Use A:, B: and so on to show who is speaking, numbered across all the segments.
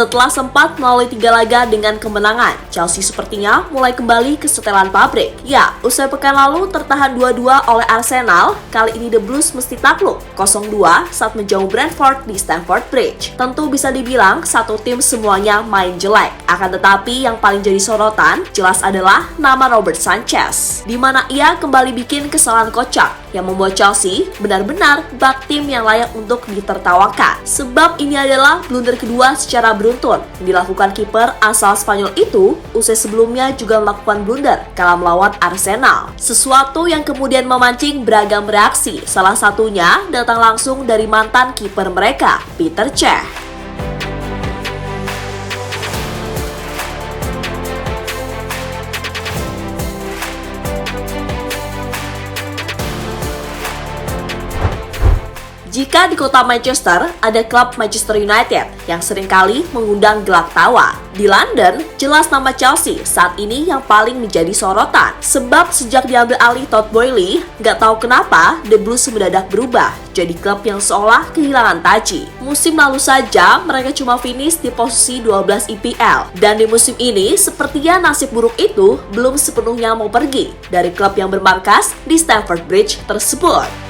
A: Setelah sempat melalui 3 laga dengan kemenangan, Chelsea sepertinya mulai kembali ke setelan pabrik. Ya, usai pekan lalu tertahan 2-2 oleh Arsenal, kali ini The Blues mesti takluk 0-2 saat menjamu Brentford di Stamford Bridge. Tentu bisa dibilang satu tim semuanya main jelek. Akan tetapi yang paling jadi sorotan jelas adalah nama Robert Sanchez, di mana ia kembali bikin kesalahan kocak yang membuat Chelsea benar-benar bak tim yang layak untuk ditertawakan. Sebab ini adalah blunder kedua secara beruntun yang dilakukan kiper asal Spanyol itu usai sebelumnya juga melakukan blunder kala melawan Arsenal. Sesuatu yang kemudian memancing beragam reaksi, salah satunya datang langsung dari mantan kiper mereka, Peter Cech. Jika di kota Manchester, ada klub Manchester United yang seringkali mengundang gelak tawa. Di London, jelas nama Chelsea saat ini yang paling menjadi sorotan. Sebab sejak diambil alih Todd Boehly, nggak tahu kenapa The Blues mendadak berubah jadi klub yang seolah kehilangan taji. Musim lalu saja mereka cuma finish di posisi 12 IPL. Dan di musim ini, sepertinya nasib buruk itu belum sepenuhnya mau pergi dari klub yang bermarkas di Stamford Bridge tersebut.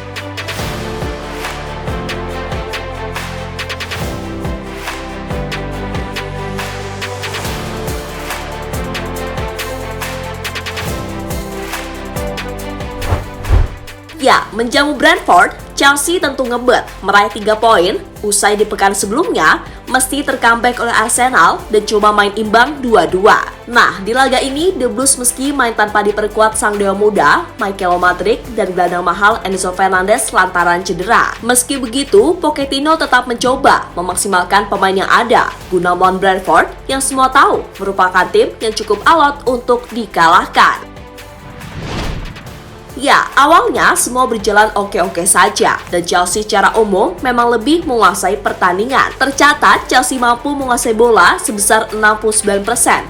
A: Ya, menjamu Brentford, Chelsea tentu ngebet meraih 3 poin usai di pekan sebelumnya mesti tercomeback oleh Arsenal dan cuma main imbang 2-2. Nah, di laga ini The Blues meski main tanpa diperkuat sang dewa muda, Michael Madrid dan gelandang mahal Enzo Fernandez lantaran cedera. Meski begitu, Pochettino tetap mencoba memaksimalkan pemain yang ada guna melawan Brentford yang semua tahu merupakan tim yang cukup alot untuk dikalahkan. Ya, awalnya semua berjalan oke-oke saja dan Chelsea secara umum memang lebih menguasai pertandingan. Tercatat Chelsea mampu menguasai bola sebesar 69%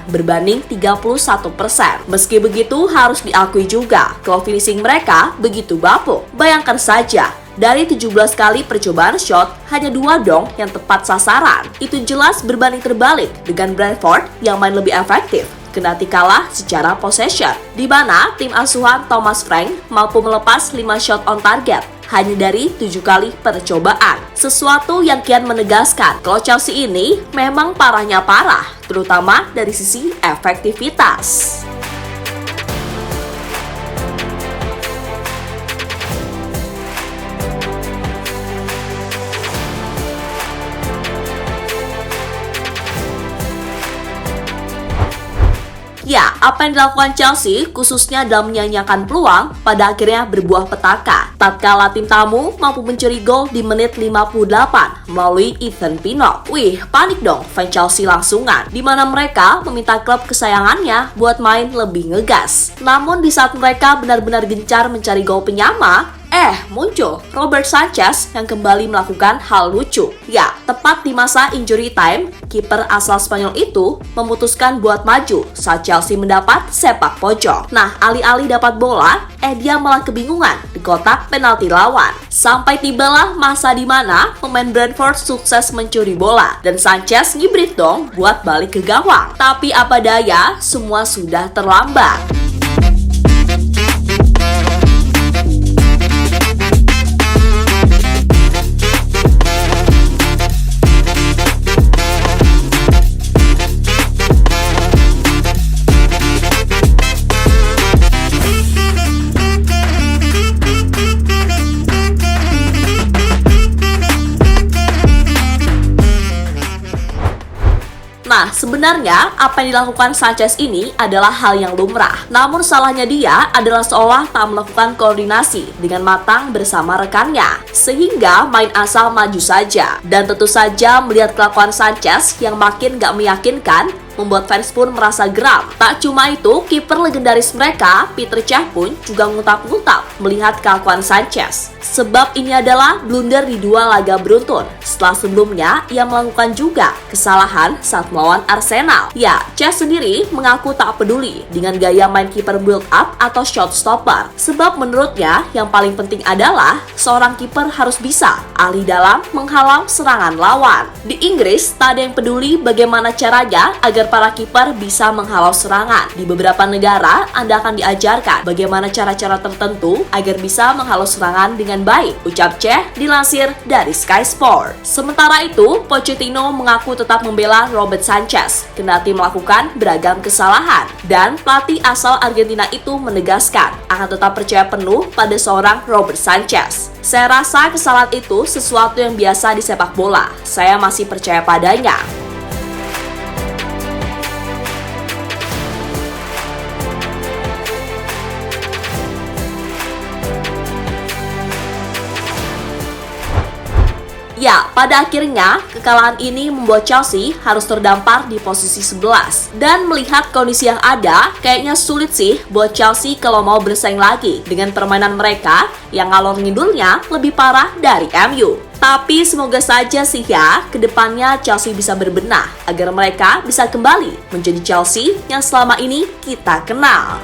A: berbanding 31%. Meski begitu harus diakui juga kalau finishing mereka begitu bapuk. Bayangkan saja, dari 17 kali percobaan shot, hanya 2 dong yang tepat sasaran. Itu jelas berbanding terbalik dengan Brentford yang main lebih efektif, kendati kalah secara possession, di mana tim asuhan Thomas Frank mampu melepas 5 shot on target hanya dari 7 kali percobaan. Sesuatu yang kian menegaskan kalau Chelsea ini memang parahnya parah, terutama dari sisi efektivitas. Ya, apa yang dilakukan Chelsea khususnya dalam menyanyiakan peluang pada akhirnya berbuah petaka. Tatkala tim tamu mampu mencuri gol di menit 58 melalui Ethan Pinnock. Wih, panik dong fans Chelsea langsungan, di mana mereka meminta klub kesayangannya buat main lebih ngegas. Namun di saat mereka benar-benar gencar mencari gol penyama, muncul Robert Sanchez yang kembali melakukan hal lucu. Ya, tepat di masa injury time, kiper asal Spanyol itu memutuskan buat maju saat Chelsea mendapat sepak pojok. Nah, alih-alih dapat bola, dia malah kebingungan di kotak penalti lawan. Sampai tibalah masa di mana pemain Brentford sukses mencuri bola dan Sanchez ngibrit dong buat balik ke gawang. Tapi apa daya, semua sudah terlambat. Nah, sebenarnya apa yang dilakukan Sanchez ini adalah hal yang lumrah. Namun salahnya dia adalah seolah tak melakukan koordinasi dengan matang bersama rekannya, sehingga main asal maju saja. Dan tentu saja melihat kelakuan Sanchez yang makin gak meyakinkan, membuat fans pun merasa geram. Tak cuma itu, kiper legendaris mereka, Petr Cech pun juga ngutap-ngutap melihat kelakuan Sanchez. Sebab ini adalah blunder di 2 laga beruntun, setelah sebelumnya ia melakukan juga kesalahan saat melawan Arsenal. Ya, Cech sendiri mengaku tak peduli dengan gaya main kiper build up atau shot stopper, sebab menurutnya yang paling penting adalah seorang kiper harus bisa ahli dalam menghalau serangan lawan. Di Inggris, tak ada yang peduli bagaimana caranya agar para kiper bisa menghalau serangan. Di beberapa negara, Anda akan diajarkan bagaimana cara-cara tertentu agar bisa menghalau serangan dengan baik, ucap Cech dilansir dari Sky Sport. Sementara itu, Pochettino mengaku tetap membela Robert Sanchez kendati melakukan beragam kesalahan, dan pelatih asal Argentina itu menegaskan akan tetap percaya penuh pada seorang Robert Sanchez. Saya rasa kesalahan itu sesuatu yang biasa di sepak bola. Saya masih percaya padanya. Ya, pada akhirnya kekalahan ini membuat Chelsea harus terdampar di posisi 11. Dan melihat kondisi yang ada, kayaknya sulit sih buat Chelsea kalau mau bersaing lagi dengan permainan mereka yang ngalor ngidulnya lebih parah dari MU. Tapi semoga saja sih ya, kedepannya Chelsea bisa berbenah agar mereka bisa kembali menjadi Chelsea yang selama ini kita kenal.